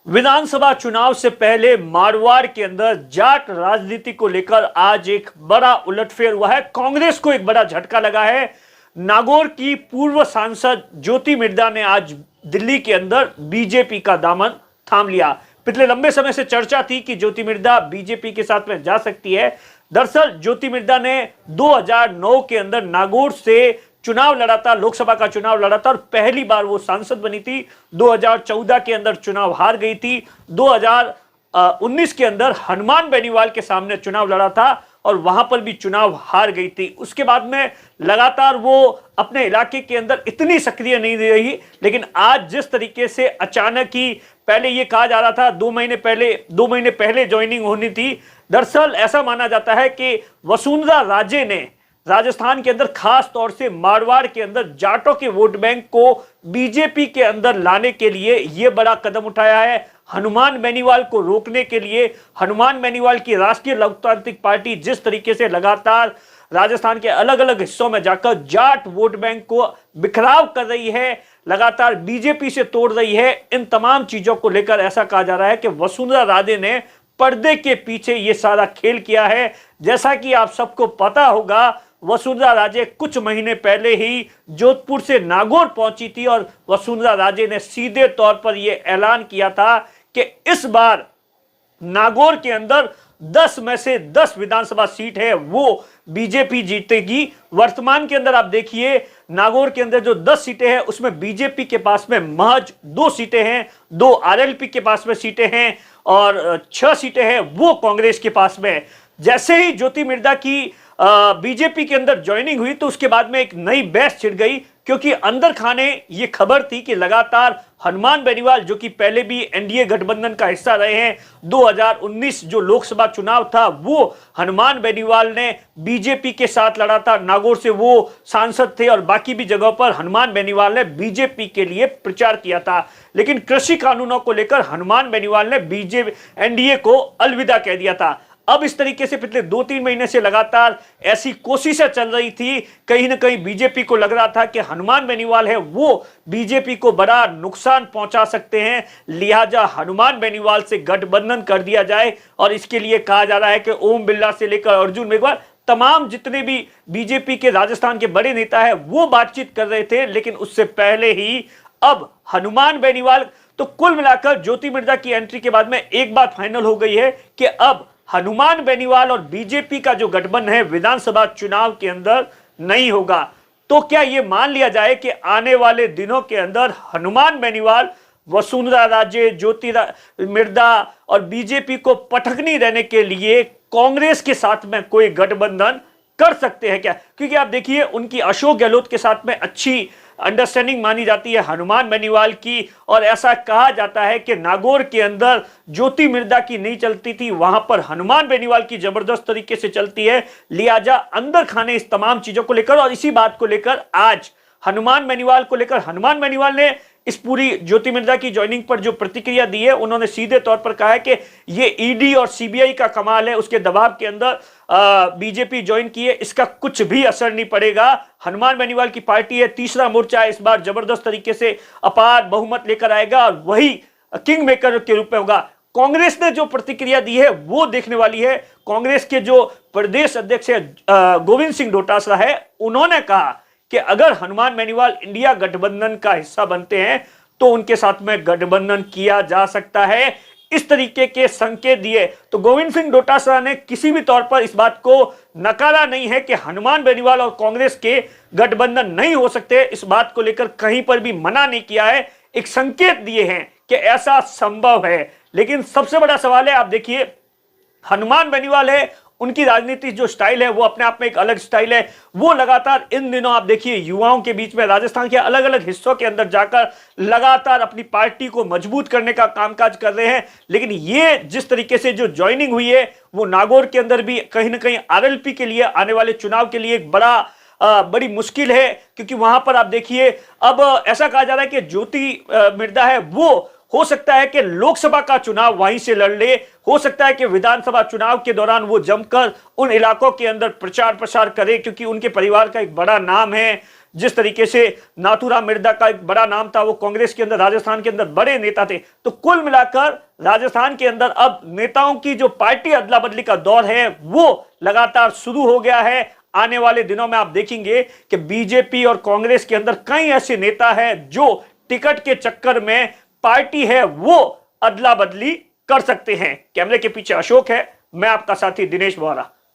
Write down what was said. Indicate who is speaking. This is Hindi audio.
Speaker 1: विधानसभा चुनाव से पहले मारवाड़ के अंदर जाट राजनीति को लेकर आज एक बड़ा उलटफेर हुआ है। कांग्रेस को एक बड़ा झटका लगा है। नागौर की पूर्व सांसद ज्योति मिर्धा ने आज दिल्ली के अंदर बीजेपी का दामन थाम लिया। पिछले लंबे समय से चर्चा थी कि ज्योति मिर्धा बीजेपी के साथ में जा सकती है। दरअसल ज्योति मिर्धा ने 2009 के अंदर नागौर से चुनाव लड़ा था, लोकसभा का चुनाव लड़ा था और पहली बार वो सांसद बनी थी। 2014 के अंदर चुनाव हार गई थी। 2019 के अंदर हनुमान बेनीवाल के सामने चुनाव लड़ा था और वहां पर भी चुनाव हार गई थी। उसके बाद में लगातार वो अपने इलाके के अंदर इतनी सक्रिय नहीं रही, लेकिन आज जिस तरीके से अचानक ही, पहले ये कहा जा रहा था 2 महीने पहले ज्वाइनिंग होनी थी। दरअसल ऐसा माना जाता है कि वसुंधरा राजे ने राजस्थान के अंदर खास तौर से मारवाड़ के अंदर जाटों के वोट बैंक को बीजेपी के अंदर लाने के लिए यह बड़ा कदम उठाया है। हनुमान बेनीवाल को रोकने के लिए हनुमान बेनीवाल की राष्ट्रीय लोकतांत्रिक पार्टी जिस तरीके से लगातार राजस्थान के अलग अलग हिस्सों में जाकर जाट वोट बैंक को बिखराव कर रही है, लगातार बीजेपी से तोड़ रही है, इन तमाम चीजों को लेकर ऐसा कहा जा रहा है कि वसुंधरा राजे ने पर्दे के पीछे यह सारा खेल किया है। जैसा कि आप सबको पता होगा, वसुंधरा राजे कुछ महीने पहले ही जोधपुर से नागौर पहुंची थी और वसुंधरा राजे ने सीधे तौर पर यह ऐलान किया था कि इस बार नागौर के अंदर 10 में से 10 विधानसभा सीट है वो बीजेपी जीतेगी। वर्तमान के अंदर आप देखिए, नागौर के अंदर जो 10 सीटें हैं उसमें बीजेपी के पास में महज 2 सीटें हैं, 2 आरएलपी के पास में सीटें हैं और 6 सीटें हैं वो कांग्रेस के पास में। जैसे ही ज्योति मिर्धा की बीजेपी के अंदर ज्वाइनिंग हुई तो उसके बाद में एक नई बहस छिड़ गई, क्योंकि अंदर खाने ये खबर थी कि लगातार हनुमान बेनीवाल, जो कि पहले भी एनडीए गठबंधन का हिस्सा रहे हैं, 2019 जो लोकसभा चुनाव था वो हनुमान बेनीवाल ने बीजेपी के साथ लड़ा था। नागौर से वो सांसद थे और बाकी भी जगहों पर हनुमान बेनीवाल ने बीजेपी के लिए प्रचार किया था। लेकिन कृषि कानूनों को लेकर हनुमान बेनीवाल ने बीजेपी एनडीए को अलविदा कह दिया था। अब इस तरीके से पिछले 2-3 महीने से लगातार ऐसी कोशिशें चल रही थी। कहीं ना कहीं बीजेपी को लग रहा था कि हनुमान बेनीवाल है वो बीजेपी को बड़ा नुकसान पहुंचा सकते हैं, लिहाजा हनुमान बेनीवाल से गठबंधन कर दिया जाए। और इसके लिए कहा जा रहा है कि ओम बिरला से लेकर अर्जुन मेघवाल, तमाम जितने भी बीजेपी के राजस्थान के बड़े नेता है वो बातचीत कर रहे थे। लेकिन उससे पहले ही अब हनुमान बेनीवाल, तो कुल मिलाकर ज्योति मिर्धा की एंट्री के बाद में एक बात फाइनल हो गई है कि अब हनुमान बेनीवाल और बीजेपी का जो गठबंधन है विधानसभा चुनाव के अंदर नहीं होगा। तो क्या यह मान लिया जाए कि आने वाले दिनों के अंदर हनुमान बेनीवाल, वसुंधरा राजे, ज्योति मिर्धा और बीजेपी को पटखनी रहने के लिए कांग्रेस के साथ में कोई गठबंधन कर सकते हैं क्या? क्योंकि आप देखिए, उनकी अशोक गहलोत के साथ में अच्छी अंडरस्टैंडिंग मानी जाती है हनुमान बेनीवाल की, और ऐसा कहा जाता है कि नागौर के अंदर ज्योति मिर्धा की नहीं चलती थी, वहां पर हनुमान बेनीवाल की जबरदस्त तरीके से चलती है। लिहाजा अंदर खाने इस तमाम चीजों को लेकर और इसी बात को लेकर आज हनुमान बेनीवाल को लेकर हनुमान बेनीवाल ने इस पूरी ज्योति मिर्धा की ज्वाइनिंग पर जो प्रतिक्रिया दी है, उन्होंने सीधे तौर पर कहा है कि ये ईडी और सीबीआई का कमाल है, उसके दबाव के अंदर बीजेपी ज्वाइन की है, इसका कुछ भी असर नहीं पड़ेगा। हनुमान बेनीवाल की पार्टी है, तीसरा मोर्चा इस बार जबरदस्त तरीके से अपार बहुमत लेकर आएगा और वही किंग मेकर के रूप में होगा। कांग्रेस ने जो प्रतिक्रिया दी है वो देखने वाली है। कांग्रेस के जो प्रदेश अध्यक्ष है गोविंद सिंह डोटासरा है, उन्होंने कहा कि अगर हनुमान बेनीवाल इंडिया गठबंधन का हिस्सा बनते हैं तो उनके साथ में गठबंधन किया जा सकता है, इस तरीके के संकेत दिए। तो गोविंद सिंह डोटासरा ने किसी भी तौर पर इस बात को नकारा नहीं है कि हनुमान बेनीवाल और कांग्रेस के गठबंधन नहीं हो सकते, इस बात को लेकर कहीं पर भी मना नहीं किया है, एक संकेत दिए हैं कि ऐसा संभव है। लेकिन सबसे बड़ा सवाल है, आप देखिए हनुमान बेनीवाल है, उनकी राजनीति जो स्टाइल है वो अपने आप में एक अलग स्टाइल है। वो लगातार इन दिनों आप देखिए युवाओं के बीच में राजस्थान के अलग अलग हिस्सों के अंदर जाकर लगातार अपनी पार्टी को मजबूत करने का कामकाज कर रहे हैं। लेकिन ये जिस तरीके से जो ज्वाइनिंग हुई है वो नागौर के अंदर भी कहीं ना कहीं आरएलपी के लिए आने वाले चुनाव के लिए एक बड़ी मुश्किल है, क्योंकि वहां पर आप देखिए अब ऐसा कहा जा रहा है कि ज्योति मिर्धा है वो हो सकता है कि लोकसभा का चुनाव वहीं से लड़ ले, हो सकता है कि विधानसभा चुनाव के दौरान वो जमकर उन इलाकों के अंदर प्रचार प्रसार करे, क्योंकि उनके परिवार का एक बड़ा नाम है। जिस तरीके से नाथूराम मिर्जा का एक बड़ा नाम था, वो कांग्रेस के अंदर राजस्थान के अंदर बड़े नेता थे। तो कुल मिलाकर राजस्थान के अंदर अब नेताओं की जो पार्टी अदला बदली का दौर है वो लगातार शुरू हो गया है। आने वाले दिनों में आप देखेंगे कि बीजेपी और कांग्रेस के अंदर कई ऐसे नेता हैं जो टिकट के चक्कर में पार्टी है वो अदला बदली कर सकते हैं। कैमरे के पीछे अशोक है, मैं आपका साथी दिनेश बोहरा।